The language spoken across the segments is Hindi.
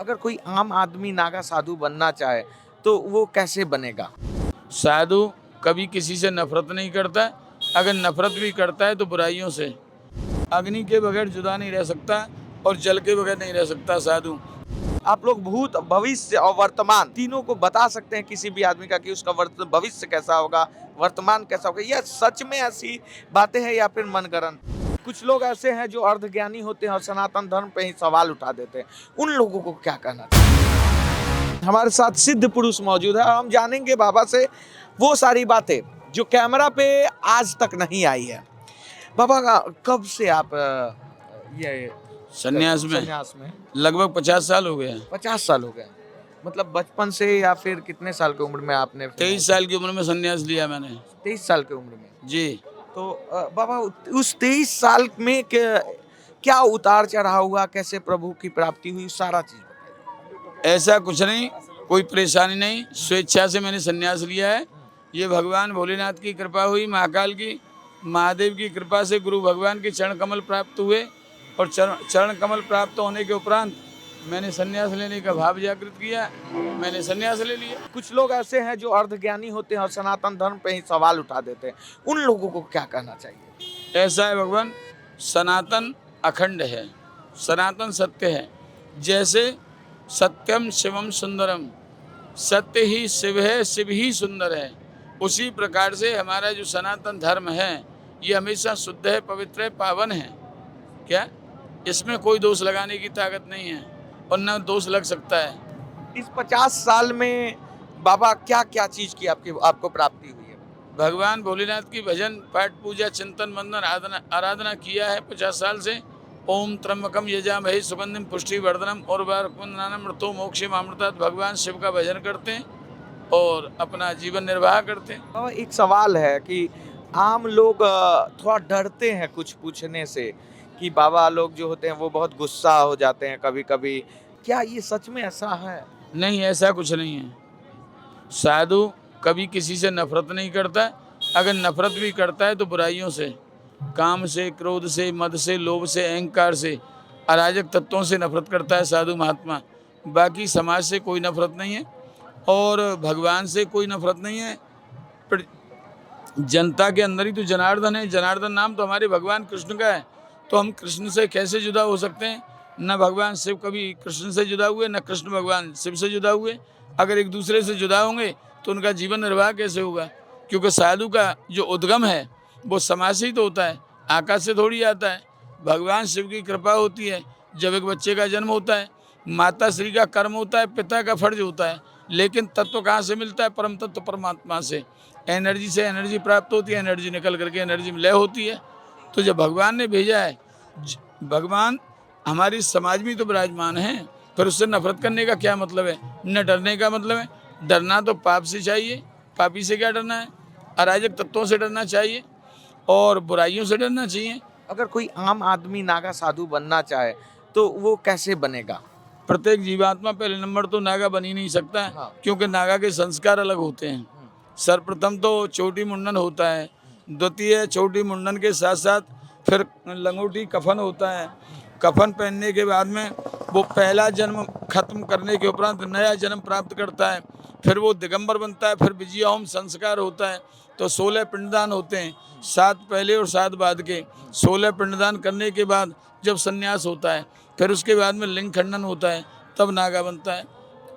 अगर कोई आम आदमी नागा साधु बनना चाहे तो वो कैसे बनेगा? साधु कभी किसी से नफरत नहीं करता। अगर नफरत भी करता है तो बुराइयों से। अग्नि के बगैर जुदा नहीं रह सकता और जल के बगैर नहीं रह सकता साधु। आप लोग भूत, भविष्य और वर्तमान तीनों को बता सकते हैं किसी भी आदमी का कि उसका भविष्य कैसा होगा, वर्तमान कैसा होगा? यह सच में ऐसी बातें हैं या फिर मनगढ़ंत? कुछ लोग ऐसे हैं जो अर्धज्ञानी होते हैं और सनातन धर्म पे ही सवाल उठा देते हैं। उन लोगों को क्या कहना चाहिए? हमारे साथ सिद्ध पुरुष मौजूद है और हम जानेंगे बाबा से वो सारी बातें जो कैमरा पे आज तक नहीं आई है। बाबा कब से आप ये संन्यास में में लगभग 50 साल हो गए हैं। 50 साल हो गए? मतलब बचपन से या फिर कितने साल की उम्र में आपने? 23 साल की उम्र में संन्यास लिया मैंने। 23 साल की उम्र में? जी। तो बाबा उस 23 साल में क्या उतार चढ़ाव हुआ, कैसे प्रभु की प्राप्ति हुई, सारा चीज बताइए। ऐसा कुछ नहीं, कोई परेशानी नहीं, स्वेच्छा से मैंने संन्यास लिया है। ये भगवान भोलेनाथ की कृपा हुई, महाकाल की, महादेव की कृपा से गुरु भगवान के चरण कमल प्राप्त हुए और चरण कमल प्राप्त होने के उपरांत मैंने संन्यास लेने का भाव जागृत किया, मैंने संन्यास ले लिया। कुछ लोग ऐसे हैं जो अर्धज्ञानी होते हैं और सनातन धर्म पे ही सवाल उठा देते हैं। उन लोगों को क्या कहना चाहिए? ऐसा है भगवान, सनातन अखंड है, सनातन सत्य है। जैसे सत्यम शिवम सुंदरम, सत्य ही शिव है, शिव ही सुंदर है, उसी प्रकार से हमारा जो सनातन धर्म है ये हमेशा शुद्ध है, पवित्र है, पावन है। क्या इसमें कोई दोष लगाने की ताकत नहीं है और न दोष लग सकता है। इस 50 साल में बाबा क्या क्या चीज की आपको प्राप्ति हुई है? भगवान भोलेनाथ की भजन पाठ पूजा चिंतन वंदन आराधना किया है 50 साल से। ओम त्र्यंबकम यजामहे सुगंधिम पुष्टिवर्धनम और मृतो मोक्षम अमृतात्। भगवान शिव का भजन करते हैं और अपना जीवन निर्वाह करते हैं। बाबा एक सवाल है कि आम लोग थोड़ा डरते हैं कुछ पूछने से कि बाबा लोग जो होते हैं वो बहुत गुस्सा हो जाते हैं कभी कभी। क्या ये सच में ऐसा है? नहीं, ऐसा कुछ नहीं है। साधु कभी किसी से नफरत नहीं करता। अगर नफरत भी करता है तो बुराइयों से, काम से, क्रोध से, मद से, लोभ से, अहंकार से, अराजक तत्वों से नफरत करता है साधु महात्मा। बाकी समाज से कोई नफरत नहीं है और भगवान से कोई नफरत नहीं है। पर जनता के अंदर ही तो जनार्दन है। जनार्दन नाम तो हमारे भगवान कृष्ण का है, तो हम कृष्ण से कैसे जुदा हो सकते हैं? न भगवान शिव कभी कृष्ण से जुदा हुए, न कृष्ण भगवान शिव से जुदा हुए। अगर एक दूसरे से जुदा होंगे तो उनका जीवन निर्वाह कैसे होगा? क्योंकि साधु का जो उद्गम है वो समाज से ही तो होता है, आकाश से थोड़ी आता है। भगवान शिव की कृपा होती है। जब एक बच्चे का जन्म होता है, माता श्री का कर्म होता है, पिता का फर्ज होता है, लेकिन तत्व कहाँ से मिलता है? परम तत्व परमात्मा से। एनर्जी से एनर्जी प्राप्त होती है, एनर्जी निकल करके एनर्जी में लय होती है। तो जब भगवान ने भेजा है, भगवान हमारी समाज में तो विराजमान है, फिर उससे नफरत करने का क्या मतलब है? न डरने का मतलब है। डरना तो पाप से चाहिए। पापी से क्या डरना है? अराजक तत्वों से डरना चाहिए और बुराइयों से डरना चाहिए। अगर कोई आम आदमी नागा साधु बनना चाहे तो वो कैसे बनेगा? प्रत्येक जीवात्मा पहले नंबर तो नागा बन ही नहीं सकता है। हाँ। क्योंकि नागा के संस्कार अलग होते हैं। सर्वप्रथम तो चोटी मुंडन होता है, द्वितीय चोटी मुंडन के साथ साथ फिर लंगोटी कफन होता है। कफन पहनने के बाद में वो पहला जन्म खत्म करने के उपरांत नया जन्म प्राप्त करता है। फिर वो दिगंबर बनता है। फिर विजया होम संस्कार होता है। तो 16 पिंडदान होते हैं, 7 पहले और 7 बाद के। 16 पिंडदान करने के बाद जब संन्यास होता है, फिर उसके बाद में लिंग खंडन होता है, तब नागा बनता है।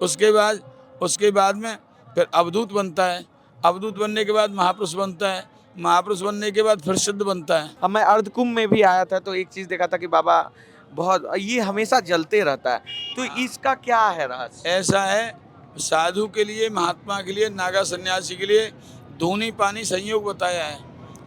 उसके बाद में फिर अवधूत बनता है। अवधूत बनने के बाद महापुरुष बनता है। महापुरुष बनने के बाद फिर सिद्ध बनता है। अब मैं अर्धकुंभ में भी आया था तो एक चीज देखा था कि बाबा बहुत ये हमेशा जलते रहता है, तो इसका क्या है रहस्य? ऐसा है, साधु के लिए, महात्मा के लिए, नागा सन्यासी के लिए धूनी पानी संयोग बताया है।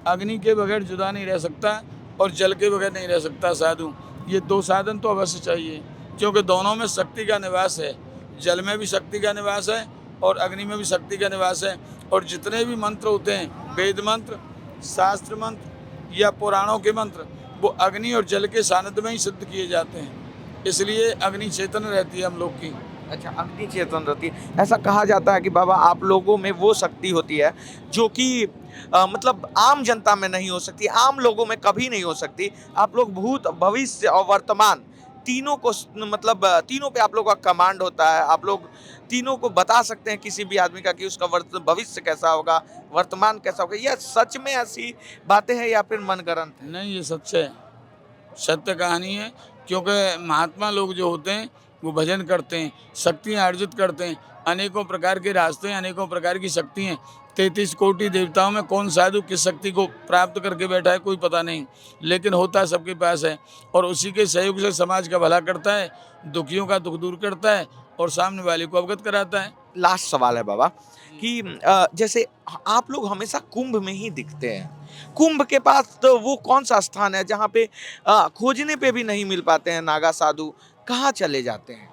अग्नि के बगैर जुदा नहीं रह सकता और जल के बगैर नहीं रह सकता साधु। ये 2 साधन तो अवश्य चाहिए, क्योंकि दोनों में शक्ति का निवास है। जल में भी शक्ति का निवास है और अग्नि में भी शक्ति का निवास है। और जितने भी मंत्र होते हैं, वेद मंत्र, शास्त्र मंत्र या पुराणों के मंत्र, वो अग्नि और जल के सानिध्य में ही सिद्ध किए जाते हैं। इसलिए अग्नि चेतन रहती है हम लोग की। अच्छा, अग्नि चेतन रहती है। ऐसा कहा जाता है कि बाबा आप लोगों में वो शक्ति होती है जो कि मतलब आम जनता में नहीं हो सकती, आम लोगों में कभी नहीं हो सकती। आप लोग भूत, भविष्य और वर्तमान तीनों को मतलब तीनों पे आप लोगों का कमांड होता है, आप लोग तीनों को बता सकते हैं किसी भी आदमी का कि उसका भविष्य कैसा होगा, वर्तमान कैसा होगा। यह सच में ऐसी बातें हैं या फिर मनगढ़ंत है? नहीं, ये सच है, सत्य कहानी है। क्योंकि महात्मा लोग जो होते हैं वो भजन करते हैं, शक्तियाँ अर्जित करते हैं, अनेकों प्रकार के रास्ते, अनेकों प्रकार की शक्ति हैं। 33 कोटि देवताओं में कौन साधु किस शक्ति को प्राप्त करके बैठा है कोई पता नहीं, लेकिन होता सबके पास है और उसी के सहयोग से समाज का भला करता है, दुखियों का दुख दूर करता है और सामने वाले को अवगत कराता है। लास्ट सवाल है बाबा कि जैसे आप लोग हमेशा कुंभ में ही दिखते हैं, कुंभ के पास तो वो कौन सा स्थान है जहाँ पे खोजने पे भी नहीं मिल पाते हैं नागा साधु, कहाँ चले जाते हैं?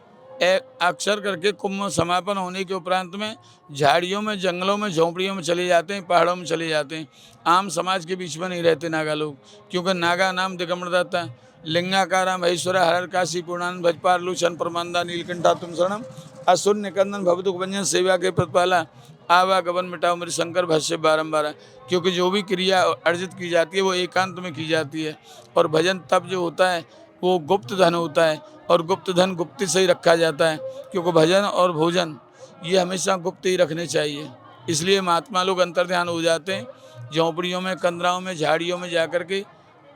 अक्सर करके कुंभ समापन होने के उपरांत में झाड़ियों में, जंगलों में, झोंपड़ियों में चले जाते हैं, पहाड़ों में चले जाते हैं। आम समाज के बीच में नहीं रहते नागा लोग, क्योंकि नागा नाम दिगंबर दाता है, लिंगाकारा महेश्वर हर काशी पूर्णानंद भजपार लूचन परमानंदा नीलकंठा तुम शरणम असुर निकंदन भवदुख भंजन सेवा के प्रतिपाला आवागमन मिटाओ मेरे शंकर भाष्य बारंबार। क्योंकि जो भी क्रिया अर्जित की जाती है वो एकांत में की जाती है और भजन तप जो होता है वो गुप्त धन होता है और गुप्त धन गुप्त से ही रखा जाता है, क्योंकि भजन और भोजन ये हमेशा गुप्त ही रखने चाहिए। इसलिए महात्मा लोग अंतर्ध्यान हो जाते हैं, झोंपड़ियों में, कंदराओं में, झाड़ियों में जाकर के,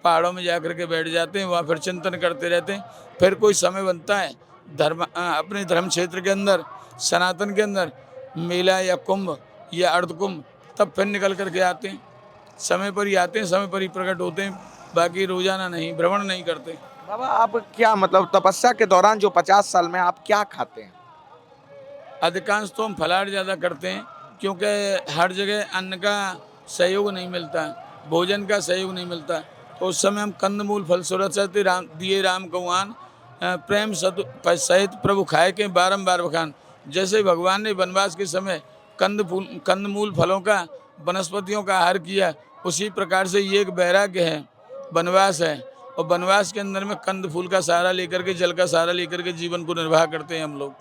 पहाड़ों में जाकर के बैठ जाते हैं, वहाँ फिर चिंतन करते रहते हैं। फिर कोई समय बनता है अपने धर्म क्षेत्र के अंदर, सनातन के अंदर मेला या कुंभ या अर्धकुंभ, तब फिर निकल करके आते हैं। समय पर ही आते हैं, समय पर ही प्रकट होते हैं, बाकी रोजाना नहीं, भ्रमण नहीं करते। बाबा आप क्या मतलब तपस्या के दौरान जो 50 साल में आप क्या खाते हैं? अधिकांश तो हम फलाहार ज़्यादा करते हैं, क्योंकि हर जगह अन्न का सहयोग नहीं मिलता है, भोजन का सहयोग नहीं मिलता, तो उस समय हम कंदमूल फल सुरसत दिए राम कौआन प्रेम सहित प्रभु खाए के बारंबार बखान। जैसे भगवान ने वनवास के समय कंदमूल फलों का, वनस्पतियों का आहार किया, उसी प्रकार से ये एक वैराग्य है, वनवास है, और वनवास के अंदर में कंद फूल का सहारा लेकर के, जल का सहारा लेकर के जीवन को निर्वाह करते हैं हम लोग।